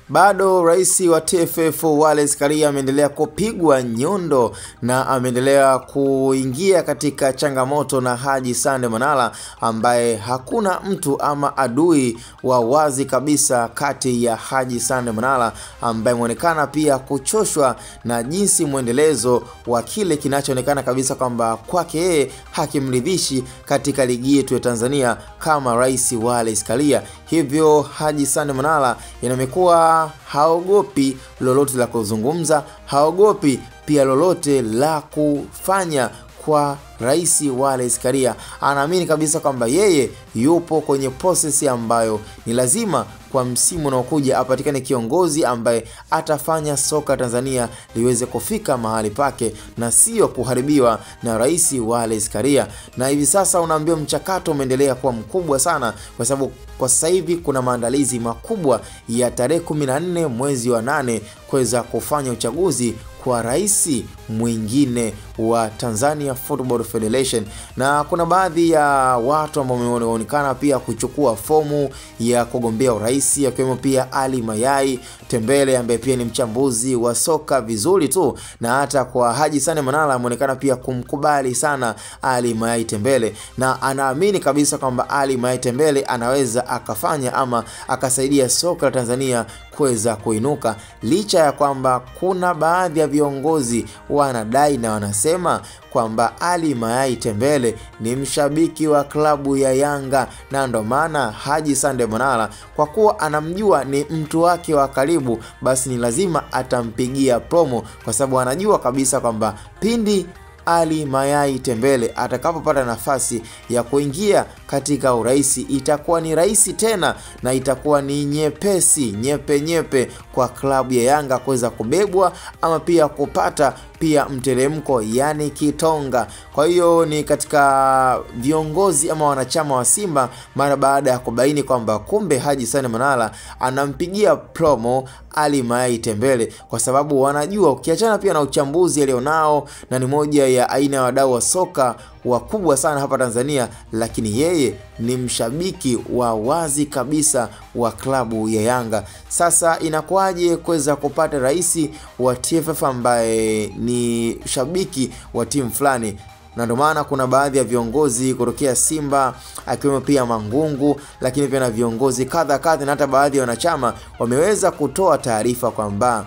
Bado rais wa TFF Wallace Karia ameendelea kupigwa nyundo na ameendelea kuingia katika changamoto na Haji Sande Manara, ambaye hakuna mtu ama adui wa wazi kabisa kati ya Haji Sande Manara, ambaye muonekana pia kuchoshwa na jinsi mwendelezo wa kile kinachoonekana kabisa kwamba kwake yeye hakimridhishi katika ligi yetu ya Tanzania kama rais Wallace Karia. Hivyo Haji Sande Manara inamekuwa haogopi lolote la kuzungumza, haogopi pia lolote la kufanya kwa rais Wallace Karia. Anaamini kabisa kwamba yeye yupo kwenye process ambayo ni lazima kwa msimu unaokuja apatikane kiongozi ambaye atafanya soka Tanzania liweze kufika mahali pake na sio kuharibiwa na rais Wallace Karia. Na hivi sasa unaambiwa mchakato umeendelea kuwa mkubwa sana, kwa sababu kwa sasa hivi kuna maandalizi makubwa ya tarehe 14 mwezi wa 8 kuweza kufanya uchaguzi kwa rais mwingine wa Tanzania Football Federation. Na kuna baadhi ya watu ambao wameonekana pia kuchukua fomu ya kugombea urais, akiwemo pia Ali Mayai Tembele ambaye pia ni mchambuzi wa soka vizuri tu, na hata kwa Haji Sande Manara ameonekana pia kumkubali sana Ali Mayai Tembele, na anaamini kabisa kwamba Ali Mayai Tembele anaweza akafanya ama akasaidia soka la Tanzania kuweza kuinuka, licha ya kwamba kuna baadhi ya viongozi wanadai na wanasema kwamba Ali Mayai Tembele ni mshabiki wa klabu ya Yanga, na ndo maana Haji Sande Manara kwa kuwa anamjua ni mtu wake wa karibu, basi ni lazima atampigia promo, kwa sababu anajua kabisa kwamba pindi Ali Mayai Tembele atakapopata nafasi ya kuingia katika urais itakuwa ni rais tena, na itakuwa ni nyepesi nyepe kwa klabu ya Yanga kuweza kubebwa ama pia kupata pia mteremko, yani kitonga. Kwa hiyo ni katika viongozi ama wanachama wa Simba mara baada ya kubaini kwamba kumbe Haji Sande Manara anampigia promo Ali Mayai Tembele, kwa sababu wanajua ukiachana pia na uchambuzi alionao na ni moja ya aina ya wadau wa soka wakubwa sana hapa Tanzania, lakini yeye ni mshabiki wa wazi kabisa wa klabu ya Yanga. Sasa inakuwaje kuweza kupata rais wa TFF ambaye ni shabiki wa timu fulani? Na ndio maana kuna baadhi ya viongozi kutokea Simba akiwemo pia Mangungu, lakini pia na viongozi kadha na hata baadhi ya wanachama wameweza kutoa taarifa kwamba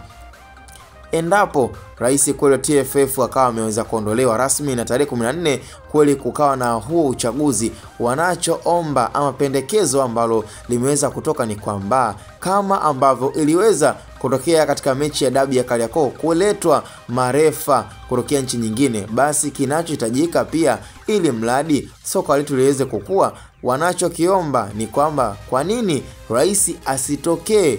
endapo rais kweli TFF akawa ameweza kuondolewa rasmi na tarehe 14 kweli kukawa na huu uchaguzi, wanachoomba ama pendekezo ambalo limeweza kutoka ni kwamba kama ambavyo iliweza kutokea katika mechi ya dabi ya Kariakoo kuletwa marefa kutokea nchi nyingine, basi kinachohitajika pia ili mradi soka letu liweze kukua, wanachokiomba ni kwamba kwa nini rais asitokee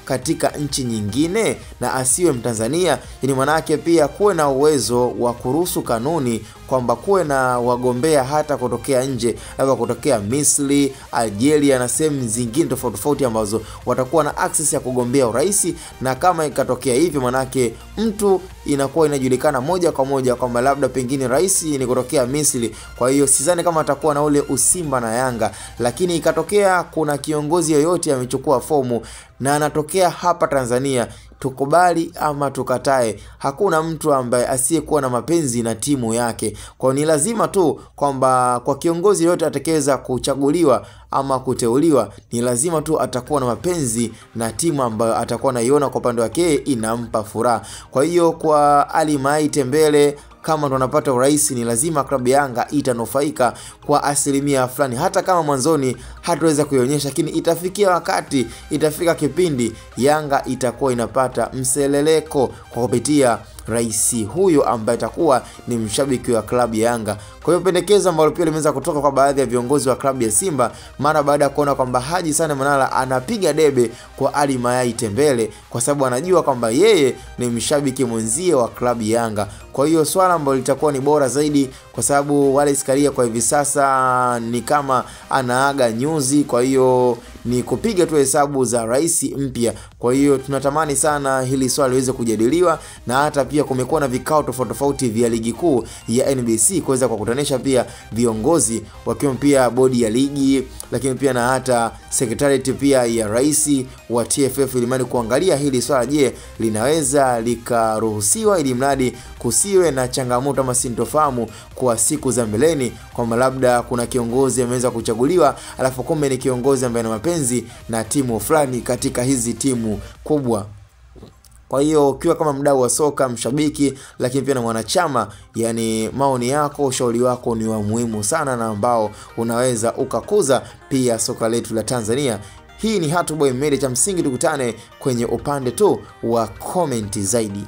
katika nchi nyingine na asiwe Mtanzania? Yani manake pia kuwe na uwezo wa kuruhusu kanuni kwamba kuwe na wagombea hata kutokea nje, labda kutokea Misri, Algeria na sehemu zingine tofauti ambazo watakuwa na access ya kugombea urais. Na kama ikatokea hivyo, manake mtu inakuwa inajulikana moja kwa moja kwamba labda pengine rais ni kutokea Misri, kwa hiyo sidhani kama atakuwa na ule usimba na Yanga. Lakini ikatokea kuna kiongozi yoyote amechukua fomu na anatokea hapa Tanzania, tukubali ama tukatae, hakuna mtu ambaye asiyekuwa na mapenzi na timu yake. Kwa ni lazima tu kwamba kwa kiongozi yote atakayeweza kuchaguliwa ama kuteuliwa, ni lazima tu atakuwa na mapenzi na timu ambayo atakuwa naiona kwa upande wake inampa furaha. Kwa hiyo kwa Ali Mayai Tembele, kama ndo anapata urais, ni lazima klabu ya Yanga itanufaika kwa asilimia fulani, hata kama mwanzoni hataweza kuionyesha, lakini itafikia wakati, itafika kipindi Yanga itakuwa inapata mseleleko kwa kupitia rais huyo ambaye atakuwa ni mshabiki wa klabu ya Yanga. Kwa hiyo pendekezo ambalo pia limeweza kutoka kwa baadhi ya viongozi wa klabu ya Simba mara baada ya kuona kwamba Haji Sande Manara anapiga debe kwa Ali Mayai Tembele, kwa sababu anajua kwamba yeye ni mshabiki mwenzie wa klabu ya Yanga. Kwa hiyo swala ambalo litakuwa ni bora zaidi, kwa sababu Wallace Karia kwa hivi sasa ni kama anaaga nyuzi, kwa hiyo ni kupiga tu hesabu za rais mpya. Kwa hiyo tunatamani sana hili swali liweze kujadiliwa, na hata pia kumekuwa na vikao tofauti vya ligi kuu ya NBC kuweza kukutanisha pia viongozi wakiwemo pia bodi ya ligi, lakini pia na hata secretariat pia ya rais wa TFF ilimani kuangalia hili swala, je, linaweza likaruhusiwa ili mradi kusiwe na changamoto ama sintofahamu kwa siku za mbeleni, kwamba labda kuna kiongozi ameweza kuchaguliwa alafu kumbe ni kiongozi ambaye ana mapenzi na timu fulani katika hizi timu kubwa. Kwa hiyo ukiwa kama mdau wa soka, mshabiki, lakini pia na mwanachama, yani maoni yako, ushauri wako ni wa muhimu sana na ambao unaweza ukakuza pia soka letu la Tanzania. Hii ni Hatuboy Media, cha msingi tukutane kwenye upande tu wa comment zaidi.